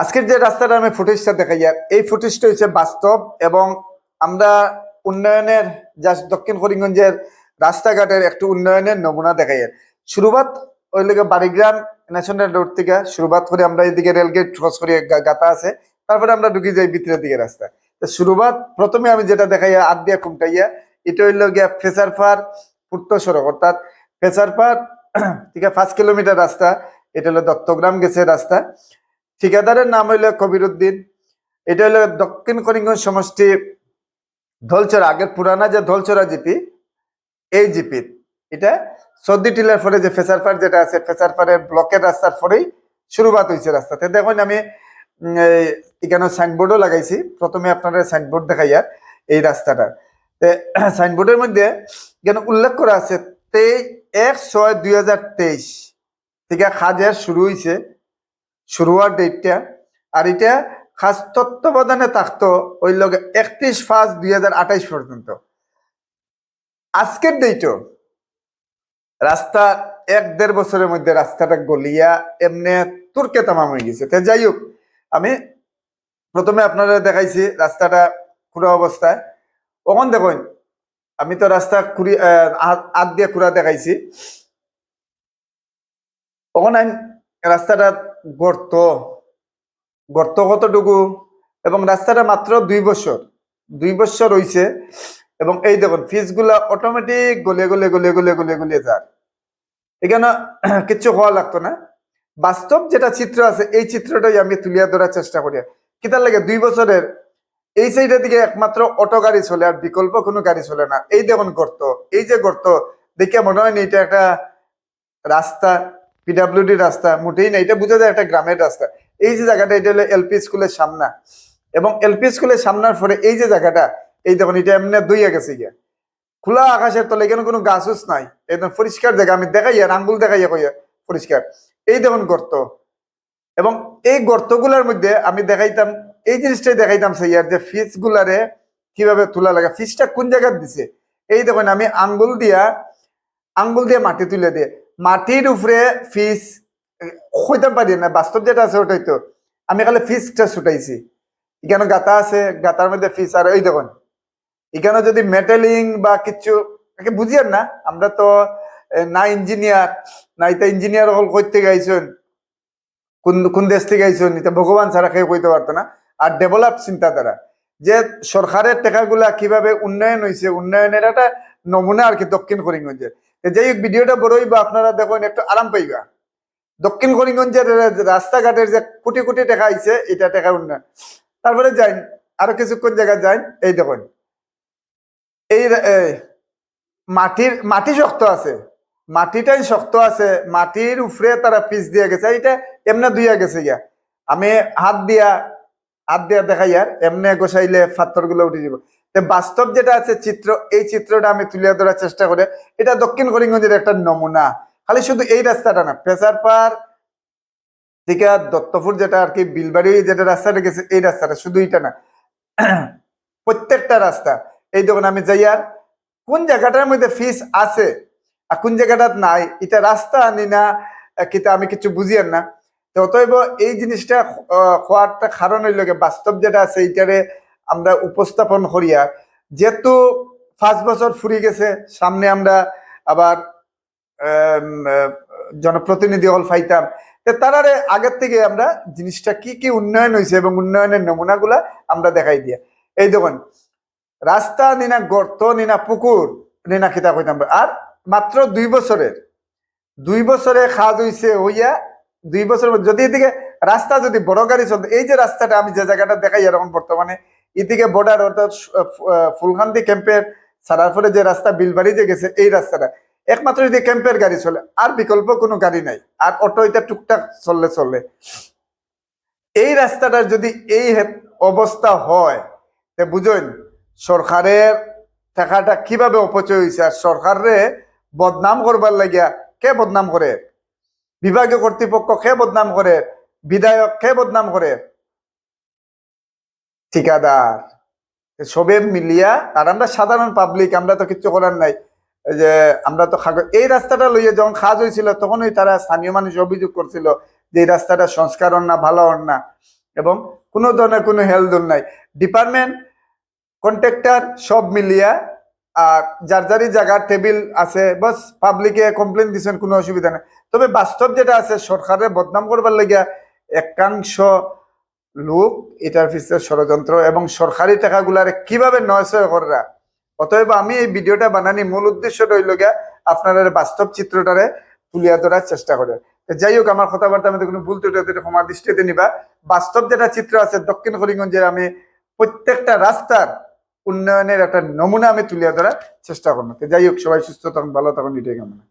আজকের যে রাস্তাটা আমি ফুটেজটা দেখাই এই ফুটেজটা হচ্ছে বাস্তব এবং আমরা উন্নয়নের যা দক্ষিণ করিমগঞ্জের রাস্তাঘাটের একটু উন্নয়নের নমুনা দেখাই শুরুবাত ওই লেগে বাড়িগ্রাম ন্যাশনাল রোড থেকে শুরুবাত করে আমরা এদিকে রেলগেট ক্রস করে গাতা আছে, তারপরে আমরা ঢুকে যাই ভিতরের দিকে রাস্তা। তো শুরুবাত প্রথমে আমি যেটা দেখাই আদিয়া কুমটাইয়া, এটা হইল গিয়া ফেসারপাড় পূর্ত সড়ক, অর্থাৎ ফেসারপাড় থেকে 5 কিলোমিটার রাস্তা। এটা হলো দত্তগ্রাম গেছে রাস্তা। ঠিকাদারের নাম হইল কবির উদ্দিন। এটা হলো দক্ষিণ করিমগঞ্জ সমষ্টি ধলচরা, আগের পুরানা যে ধলচরা জিপি, এই জিপি এটা সর্দি টিলার পরে যে ফেসারপাড় যেটা আছে, ফেসারপাড়ের ব্লকের রাস্তার পরেই শুরুবাত হয়েছে রাস্তাতে। দেখুন আমি এখানে সাইনবোর্ডও লাগাইছি। প্রথমে আপনারা সাইনবোর্ড দেখাইয়া এই রাস্তাটা সাইনবোর্ডের মধ্যে এখানে উল্লেখ করা আছে 1/6/2023 থেকে কাজের শুরু হয়েছে, শুরু হওয়ার ডেটটা। আর এটা খাস তত্ত্বাবধানে থাকতো ওই লোক 31/5/2028 পর্যন্ত। আজকের ডেটও রাস্তা 1-1.5 বছরের মধ্যে রাস্তাটা গলিয়া এমনি তুর্কে তামাম হয়ে গেছে। যাই হোক, আমি প্রথমে আপনারা দেখাইছি রাস্তাটা খুঁড়া অবস্থায়। ওখান দেখুন আমি তো রাস্তা খুঁড়ি হাত দিয়ে খুঁড়া দেখাইছি। ওখানে রাস্তাটা গর্ত গর্ত কতটুকু, এবং রাস্তাটা মাত্র 2 বছর হয়েছে। এবং এই দেখুন ফিসগুলা অটোমেটিক গলে গলে গলে গলে গলে গলে যায়। এখানে কিচ্ছু হওয়া লাগতো না। বাস্তব যেটা চিত্র আছে এই চিত্রটাই আমি তুলিয়া ধরার চেষ্টা করি। কিতার লাগে 2 বছরের এই সাইডের দিকে একমাত্র অটো গাড়ি চলে, আর বিকল্প কোনো গাড়ি চলে না। এই দেখুন গর্ত, এই যে গর্ত দেখে মনে হয় না এটা একটা রাস্তা, পিডাব্লিউডি রাস্তা, মোটেই না। এটা বোঝা যায় একটা গ্রামের রাস্তা। এই যে জায়গাটা, এটা হলো এলপি স্কুলের সামনা, এবং এলপি স্কুলের সামনার পরে এই যে জায়গাটা, এই দেখুন এটা এমনি দইয়া গেছে গিয়া খোলা আকাশের তলে, এখানে কোনো গাছ নাই, একদম পরিষ্কার জায়গা। আমি দেখাইয়া আঙ্গুল দেখাইয়া কইয়া পরিষ্কার। এই দেখুন গর্ত, এবং এই গর্তগুলার মধ্যে আমি দেখাইতাম এই জিনিসটাই দেখাইতাম সেইয়ার যে ফিস গুলারে কিভাবে তোলা লাগে, ফিসটা কোন জায়গায় দিছে। এই দেখুন আমি আঙ্গুল দিয়ে মাটি তুলে দিয়ে মাটির উপরে ফিস হইতে পারি না, বাস্তব যেটা আছে ওটাই তো। আমি খালি ফিসটা ছুটাইছি। এখানে গাতা আছে, গাতার মধ্যে ফিস। আর এই দেখুন এখানে যদি মেটালিং বা কিছু বুঝিয়ান না, আমরা তো না ইঞ্জিনিয়ার, না এটা ইঞ্জিনিয়ার হল করতে গাইছেন, কোন কোন দেশ থেকে আইছেন, এটা ভগবান ছাড়া কেউ কইতে পারতো না। আর ডেভেলপ চিন্তাধারা যে সরকারের টাকাগুলা কিভাবে উন্নয়ন হয়েছে, উন্নয়নের একটা নমুনা আর কি দক্ষিণ করিমগঞ্জের। যাই হোক, ভিডিওটা বড়ই বা আপনারা দেখুন একটু আরাম পাইবা। দক্ষিণ করিমগঞ্জের রাস্তাঘাটের যে কোটি কোটি টাকা আইছে, এটা টাকা উন্নয়ন। তারপরে যাই আরো কিছুক্ষণ জায়গায় যাই, এই দেখুন এই মাটি শক্ত আছে, মাটিটাই শক্ত আছে, মাটির উপরে তারা পিচ দিয়ে গেছে। এটা এমনি দুইয়া গেছে গিয়া। আমি হাত দিয়া দেখাই আর এমনি গোসাইলে পাথর গুলো উঠে যাব। বাস্তব যেটা আছে চিত্র, এই চিত্রটা আমি তুলে ধরার চেষ্টা করে। এটা দক্ষিণ করিমগঞ্জের একটা নমুনা। খালি শুধু এই রাস্তাটা না, ফেসারপাড় থেকে দত্তপুর যেটা আর কি বিলবাড়ি যেটা রাস্তাটা গেছে, এই রাস্তাটা শুধু এটা না, প্রত্যেকটা রাস্তা। এই দেখুন আমি যাই আর কোন জায়গাটার মধ্যে ফিস আছে আর কোন জায়গাটা নাই, এটা রাস্তা আনি না কিতা আমি কিছু বুঝিয়ান না। তো অতএব এই জিনিসটা হওয়ারটা কারণ হইল বাস্তব যেটা আছে এইটারে আমরা উপস্থাপন করিয়া, যেহেতু 5 বছর ফুরিয়ে গেছে, সামনে আমরা আবার জনপ্রতিনিধি হল পাইতাম, তারারে আগের থেকে আমরা জিনিসটা কি কি উন্নয়ন হয়েছে এবং উন্নয়নের নমুনাগুলা আমরা দেখাই দিয়া। এই দেখুন রাস্তা নিনা গর্ত নিনা পুকুর নিনা খিতা কইতাম। আর মাত্র 2 বছরে কাজ হইছে হইয়া 2 বছর যদি এদিকে রাস্তা যদি বড় গাড়ি চলতো, এই যে রাস্তাটা আমি যে জায়গাটা দেখাই এরকম বর্তমানে এদিকে বর্ডার অর্থাৎ ফুলকান্দি ক্যাম্পের ছাড়ার পরে যে রাস্তা বিলবাড়ি যে গেছে, এই রাস্তাটা একমাত্র যদি ক্যাম্পের গাড়ি চলে, আর বিকল্প কোনো গাড়ি নাই, আর অটো এটা টুকটাক চললে। এই রাস্তাটার যদি এই অবস্থা হয়, বুঝুন সরকারের টাকাটা কিভাবে অপচয় হয়েছে। আর সরকারে বদনাম করবার লাগিয়া কে বদনাম করে? বিভাগীয় কর্তৃপক্ষ কে বদনাম করে? বিধায়ক কে বদনাম করে? ঠিকাদার। সবে মিলিয়া। আর আমরা সাধারণ পাবলিক, আমরা তো কিছু করার নাই। যে আমরা তো এই রাস্তাটা লইয়া যখন কাজ হয়েছিল তখনই তারা স্থানীয় মানুষ অভিযোগ করছিল যে এই রাস্তাটা সংস্কার হন না, ভালো হন না। এবং কোনো ধরনের কোনো হেলদোল নাই। ডিপার্টমেন্ট কন্ট্রাক্টর সব মিলিয়া আর যার যারই জায়গা টেবিল আছে, বাস পাবলিকে কমপ্লেন দিচ্ছেন, কোনো অসুবিধা নেই। তবে বাস্তব যেটা আছে, সরকারের বদনাম করবার লাগিয়া একাংশ লোক এটার পিছনে ষড়যন্ত্র এবং সরকারি টাকাগুলারে কিভাবে নয়ছয় করা। অতএব আমি এই ভিডিওটা বানানি মূল উদ্দেশ্য রইল গিয়া আপনারা বাস্তব চিত্রটারে তুলিয়া ধরার চেষ্টা করে। যাই হোক, আমার কথাবার্তা মধ্যে কোনো ভুল ত্রুটি ক্ষমা দৃষ্টিতে নিবা। বাস্তব যেটা চিত্র আছে দক্ষিণ করিমগঞ্জের, আমি প্রত্যেকটা রাস্তার উন্নয়নের একটা নমুনা আমি তুলিয়া ধরার চেষ্টা করবো। যাই হোক, সবাই সুস্থ থাকুন, ভালো থাকুন, এটাই কামনা।